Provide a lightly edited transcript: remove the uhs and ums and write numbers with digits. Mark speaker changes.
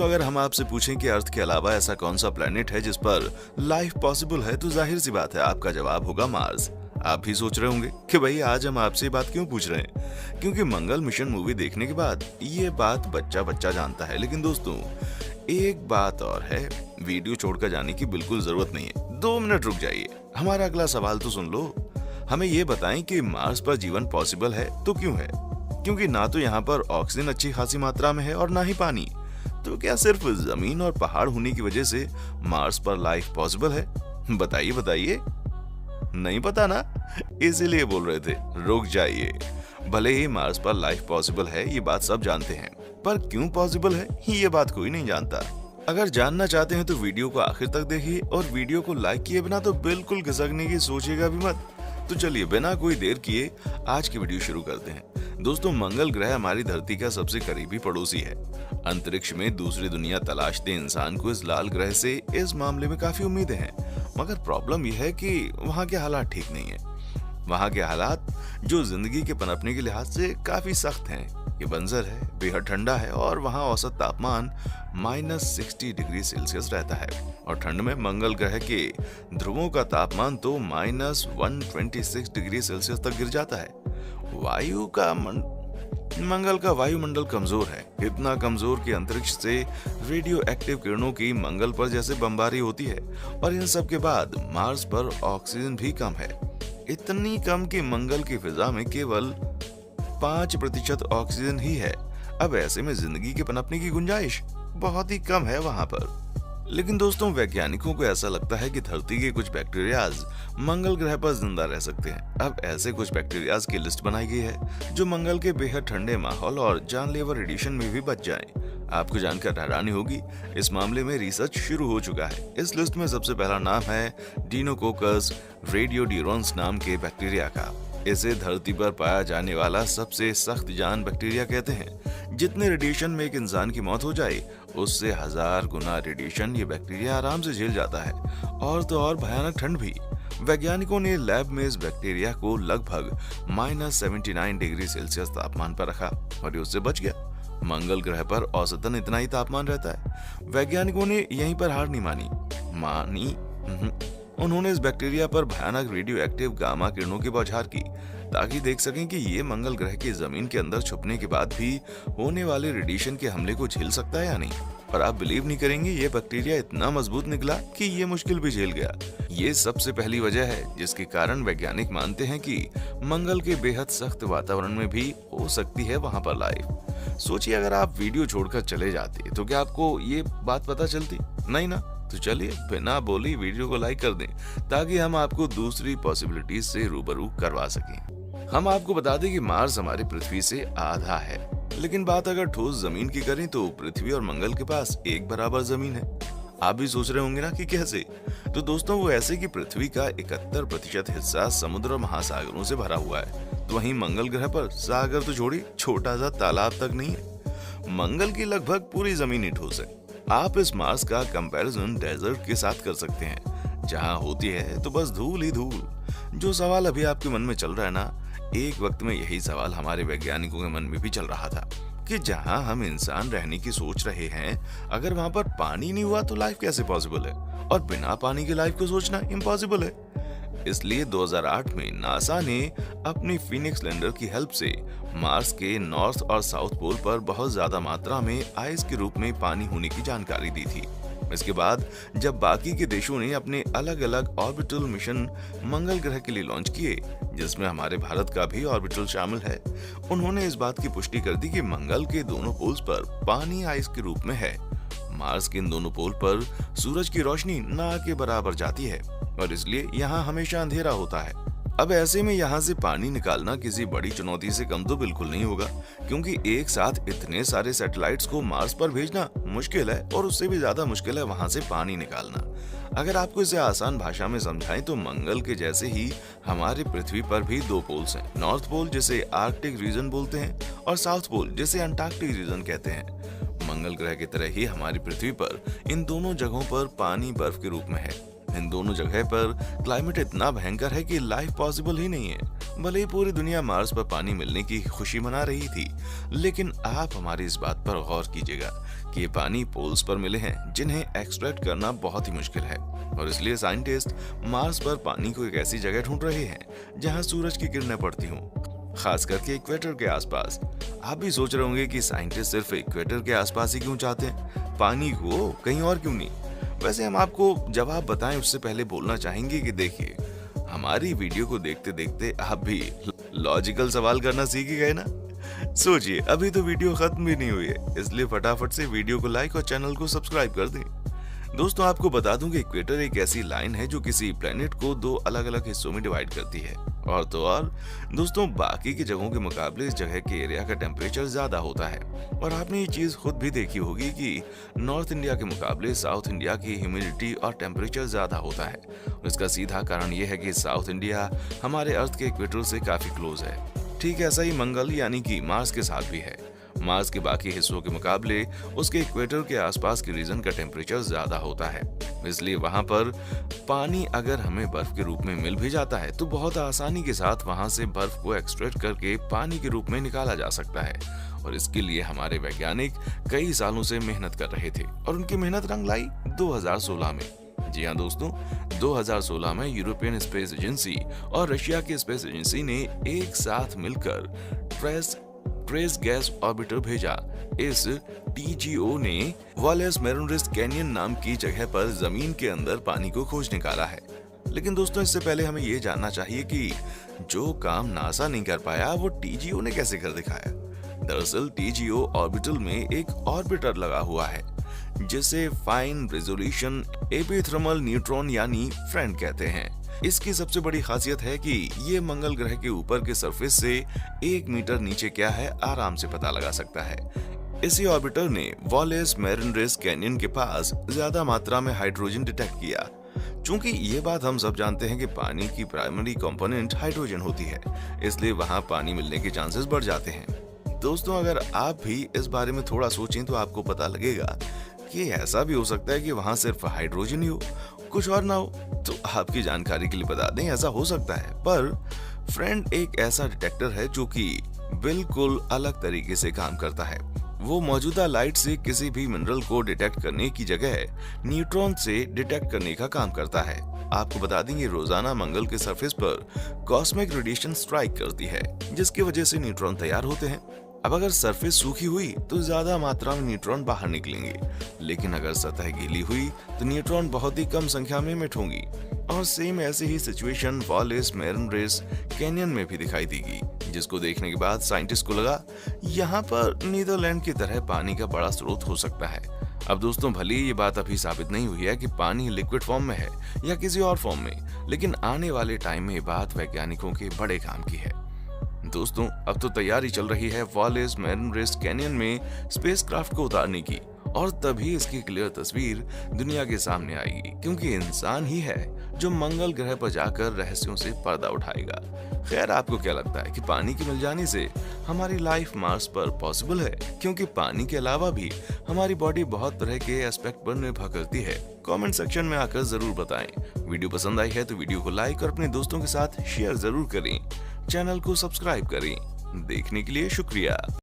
Speaker 1: अगर हम आपसे पूछें कि अर्थ के अलावा ऐसा कौन सा प्लेनेट है जिस पर लाइफ पॉसिबल है, तो जाहिर सी बात है आपका जवाब होगा मार्स। आप भी सोच रहे होंगे कि भाई आज हम आपसे ये बात क्यों पूछ रहे हैं, क्योंकि मंगल मिशन मूवी देखने के बाद ये बात बच्चा बच्चा जानता है। लेकिन दोस्तों एक बात और है, वीडियो छोड़कर जाने की बिल्कुल जरूरत नहीं है। 2 मिनट रुक जाइए, हमारा अगला सवाल तो सुन लो। हमें ये बताएं कि मार्स पर जीवन पॉसिबल है तो क्यों है? क्योंकि ना तो यहाँ पर ऑक्सीजन अच्छी खासी मात्रा में है और ना ही पानी। तो क्या सिर्फ जमीन और पहाड़ होने की वजह से मार्स पर लाइफ पॉसिबल है? बताइए बताइए। नहीं पता ना, इसीलिए बोल रहे थे रुक जाइए। भले ही मार्स पर लाइफ पॉसिबल है ये बात सब जानते हैं, पर क्यों पॉसिबल है ये बात कोई नहीं जानता। अगर जानना चाहते हैं तो वीडियो को आखिर तक देखिए, और वीडियो को लाइक किए बिना तो बिल्कुल खिसकने की सोचिएगा भी मत। तो चलिए बिना कोई देर किए आज की वीडियो शुरू करते हैं। दोस्तों मंगल ग्रह हमारी धरती का सबसे करीबी पड़ोसी है। अंतरिक्ष में दूसरी दुनिया तलाशते इंसान को इस लाल ग्रह से इस मामले में काफी उम्मीदें हैं, मगर प्रॉब्लम यह है कि वहाँ के हालात ठीक नहीं है। वहाँ के हालात जो जिंदगी के पनपने के लिहाज से काफी सख्त हैं। ये बंजर है, बेहद ठंडा है और वहाँ औसत तापमान -60 डिग्री सेल्सियस रहता है। और ठंड में मंगल ग्रह के ध्रुवों का तापमान तो -126 डिग्री सेल्सियस तक गिर जाता है। मंगल का वायुमंडल कमजोर है, इतना कमजोर कि अंतरिक्ष से रेडियो एक्टिव किरणों की मंगल पर जैसे बमबारी होती है। और इन सब के बाद मार्स पर ऑक्सीजन भी कम है, इतनी कम कि मंगल की फिजा में केवल 5% ऑक्सीजन ही है। अब ऐसे में जिंदगी के पनपने की गुंजाइश बहुत ही कम है वहां पर। लेकिन दोस्तों वैज्ञानिकों को ऐसा लगता है कि धरती के कुछ बैक्टीरियाज मंगल ग्रह पर जिंदा रह सकते हैं। अब ऐसे कुछ बैक्टीरियाज की लिस्ट बनाई गई है जो मंगल के बेहद ठंडे माहौल और जानलेवा रेडिएशन में भी बच जाएं। आपको जानकर हैरानी होगी, इस मामले में रिसर्च शुरू हो चुका है। इस लिस्ट में सबसे पहला नाम है डिनोकोकस रेडियोड्यूरेंस नाम के बैक्टीरिया का। इसे धरती पर पाया जाने वाला सबसे सख्त जान बैक्टीरिया कहते हैं। जितने रेडिएशन में एक इंसान की मौत हो जाए, उससे 1000 गुना रेडिएशन ये बैक्टीरिया आराम से झेल जाता है। और तो और भयानक ठंड भी। वैज्ञानिकों ने लैब में इस बैक्टीरिया को लगभग -79 डिग्री सेल्सियस तापमान पर रखा और ये उससे बच गया। मंगल ग्रह पर औसतन इतना ही तापमान रहता है। वैज्ञानिकों ने यहीं पर हार नहीं मानी। उन्होंने इस बैक्टीरिया पर भयानक रेडियो एक्टिव गामा किरणों की बौछार की, ताकि देख सकें कि ये मंगल ग्रह की जमीन के अंदर छुपने के बाद भी होने वाले रेडिएशन के हमले को झेल सकता है या नहीं। और आप बिलीव नहीं करेंगे, ये बैक्टीरिया इतना मजबूत निकला कि ये मुश्किल भी झेल गया। ये सबसे पहली वजह है जिसके कारण वैज्ञानिक मानते हैं कि मंगल के बेहद सख्त वातावरण में भी हो सकती है वहां पर लाइफ। सोचिए अगर आप वीडियो छोड़कर चले जाते तो क्या आपको ये बात पता चलती? नहीं ना। तो चलिए बिना बोली वीडियो को लाइक कर दें, ताकि हम आपको दूसरी पॉसिबिलिटीज से रूबरू करवा सकें। हम आपको बता दें कि मार्स हमारी पृथ्वी से आधा है, लेकिन बात अगर ठोस जमीन की करें तो पृथ्वी और मंगल के पास एक बराबर जमीन है। आप भी सोच रहे होंगे ना कि कैसे? तो दोस्तों वो ऐसे कि पृथ्वी का 71% हिस्सा समुद्र और महासागरों से भरा हुआ है। तो वहीं मंगल ग्रह पर सागर तो छोड़ी, छोटा सा तालाब तक नहीं है। मंगल की लगभग पूरी जमीन ही ठोस है। आप इस मार्स का कंपैरिजन डेजर्ट के साथ कर सकते हैं, जहां होती है तो बस धूल ही धूल। जो सवाल अभी आपके मन में चल रहा है ना, एक वक्त में यही सवाल हमारे वैज्ञानिकों के मन में भी चल रहा था कि जहां हम इंसान रहने की सोच रहे हैं, अगर वहां पर पानी नहीं हुआ तो लाइफ कैसे पॉसिबल है? और बिना पानी की लाइफ को सोचना इम्पॉसिबल है। इसलिए 2008 में नासा ने अपनी फीनिक्स लैंडर की हेल्प से मार्स के नॉर्थ और साउथ पोल पर बहुत ज्यादा मात्रा में आइस के रूप में पानी होने की जानकारी दी थी। इसके बाद जब बाकी के देशों ने अपने अलग अलग ऑर्बिटल मिशन मंगल ग्रह के लिए लॉन्च किए, जिसमें हमारे भारत का भी ऑर्बिटल शामिल है, उन्होंने इस बात की पुष्टि कर दी कि मंगल के दोनों पोल्स पर पानी आइस के रूप में है। मार्स के इन दोनों पोल पर सूरज की रोशनी ना के बराबर जाती है और इसलिए यहाँ हमेशा अंधेरा होता है। अब ऐसे में यहाँ से पानी निकालना किसी बड़ी चुनौती से कम तो बिल्कुल नहीं होगा, क्योंकि एक साथ इतने सारे सैटेलाइट्स को मार्स पर भेजना मुश्किल है और उससे भी ज्यादा मुश्किल है वहां से पानी निकालना। अगर आपको इसे आसान भाषा में समझाएं तो मंगल के जैसे ही हमारी पृथ्वी पर भी 2 पोल्स हैं, नॉर्थ पोल जिसे आर्कटिक रीजन बोलते हैं और साउथ पोल जिसे अंटार्कटिक रीजन कहते हैं। मंगल ग्रह की तरह ही हमारी पृथ्वी पर इन दोनों जगहों पर पानी बर्फ के रूप में है। इन दोनों जगह पर क्लाइमेट इतना भयंकर है कि लाइफ पॉसिबल ही नहीं है। भले ही पूरी दुनिया मार्स पर पानी मिलने की खुशी मना रही थी, लेकिन आप हमारी इस बात पर गौर कीजिएगा कि ये पानी पोल्स पर मिले हैं जिन्हें एक्सट्रैक्ट करना बहुत ही मुश्किल है, और इसलिए साइंटिस्ट मार्स पर पानी को एक ऐसी जगह ढूंढ रहे हैं जहां सूरज की किरणें पड़ती हों, खास करके इक्वेटर के आसपास। आप भी सोच रहे होंगे कि साइंटिस्ट सिर्फ इक्वेटर के आसपास ही क्यों चाहते हैं, पानी को कहीं और क्यों नहीं। वैसे हम आपको जवाब बताएं उससे पहले बोलना चाहेंगे कि देखिए, हमारी वीडियो को देखते देखते आप भी लॉजिकल सवाल करना सीख ही गए ना। सोचिए, अभी तो वीडियो खत्म भी नहीं हुई है, इसलिए फटाफट से वीडियो को लाइक और चैनल को सब्सक्राइब कर दें। दोस्तों, आपको बता दूं कि इक्वेटर एक ऐसी लाइन है जो किसी प्लेनेट को दो अलग अलग हिस्सों में डिवाइड करती है, और तो और दोस्तों, बाकी की जगहों के मुकाबले इस जगह के एरिया का टेम्परेचर ज्यादा होता है। और आपने ये चीज खुद भी देखी होगी कि नॉर्थ इंडिया के मुकाबले साउथ इंडिया की ह्यूमिडिटी और टेम्परेचर ज्यादा होता है। इसका सीधा कारण ये है कि साउथ इंडिया हमारे अर्थ के इक्वेटर से काफी क्लोज है। ठीक ऐसा ही मंगल यानी कि मार्स के साथ भी है। मार्स के बाकी हिस्सों के मुकाबले उसके इक्वेटर के आसपास के रीजन का टेम्परेचर ज्यादा होता है, इसलिए वहां पर पानी अगर हमें बर्फ के रूप में मिल भी जाता है तो बहुत आसानी के साथ वहां से बर्फ को एक्सट्रैक्ट करके पानी के रूप में निकाला जा सकता है। और इसके लिए हमारे वैज्ञानिक कई सालों से मेहनत कर रहे थे, और उनकी मेहनत रंग लाई 2016 में। जी हाँ दोस्तों, 2016 में यूरोपियन स्पेस एजेंसी और रशिया की स्पेस एजेंसी ने एक साथ मिलकर ट्रेस गैस ऑर्बिटर भेजा। इस TGO ने वॉलेस मेरिन कैनियन नाम की जगह पर जमीन के अंदर पानी को खोज निकाला है। लेकिन दोस्तों, इससे पहले हमें ये जानना चाहिए कि जो काम नासा नहीं कर पाया वो TGO ने कैसे कर दिखाया। दरअसल TGO ऑर्बिटल में एक ऑर्बिटर लगा हुआ है जिसे फाइन रेजोल्यूशन एपिथर्मल न्यूट्रॉन यानी फ्रेंड कहते हैं। इसकी सबसे बड़ी खासियत है कि ये मंगल ग्रह के ऊपर के सरफेस से 1 मीटर नीचे क्या है आराम से पता लगा सकता है। इसी ऑर्बिटर ने वॉलेस मेरिन कैनियन के पास ज्यादा मात्रा में हाइड्रोजन डिटेक्ट किया। चूंकि ये बात हम सब जानते हैं कि पानी की प्राइमरी कंपोनेंट हाइड्रोजन होती है, इसलिए वहां पानी मिलने के चांसेस बढ़ जाते हैं। दोस्तों, अगर आप भी इस बारे में थोड़ा सोचें तो आपको पता लगेगा कि ऐसा भी हो सकता है कि वहां सिर्फ हाइड्रोजन ही हो, कुछ और ना हो। तो आपकी जानकारी के लिए बता दें, ऐसा हो सकता है। पर फ्रेंड एक ऐसा डिटेक्टर है जो कि बिल्कुल अलग तरीके से काम करता है। वो मौजूदा लाइट से किसी भी मिनरल को डिटेक्ट करने की जगह न्यूट्रॉन से डिटेक्ट करने का काम करता है। आपको बता देंगे, रोजाना मंगल के सरफेस पर कॉस्मिक रेडिएशन स्ट्राइक करती है, जिसकी वजह से न्यूट्रॉन तैयार होते हैं। अब अगर सरफेस सूखी हुई तो ज्यादा मात्रा में न्यूट्रॉन बाहर निकलेंगे, लेकिन अगर सतह गीली हुई तो न्यूट्रॉन बहुत ही कम संख्या में मिट होंगी। और सेम ऐसी ही सिचुएशन वॉलेस मेरिन कैनियन में भी दिखाई देगी, जिसको देखने के बाद साइंटिस्ट को लगा यहाँ पर नीदरलैंड की तरह पानी का बड़ा स्रोत हो सकता है। अब दोस्तों, भले ये बात अभी साबित नहीं हुई है कि पानी लिक्विड फॉर्म में है या किसी और फॉर्म में, लेकिन आने वाले टाइम में ये बात वैज्ञानिकों के बड़े काम की है। दोस्तों, अब तो तैयारी चल रही है वॉलेस मेरिन कैनियन में स्पेसक्राफ्ट को उतारने की, और तभी इसकी क्लियर तस्वीर दुनिया के सामने आएगी, क्योंकि इंसान ही है जो मंगल ग्रह पर जाकर रहस्यों से पर्दा उठाएगा। खैर, आपको क्या लगता है कि पानी के मिल जाने से हमारी लाइफ मार्स पर पॉसिबल है? क्योंकि पानी के अलावा भी हमारी बॉडी बहुत तरह के एस्पेक्ट पर निर्भर करती है। कमेंट सेक्शन में आकर जरूर बताएं। वीडियो पसंद आई है तो वीडियो को लाइक और अपने दोस्तों के साथ शेयर जरूर करें। चैनल को सब्सक्राइब करें। देखने के लिए शुक्रिया।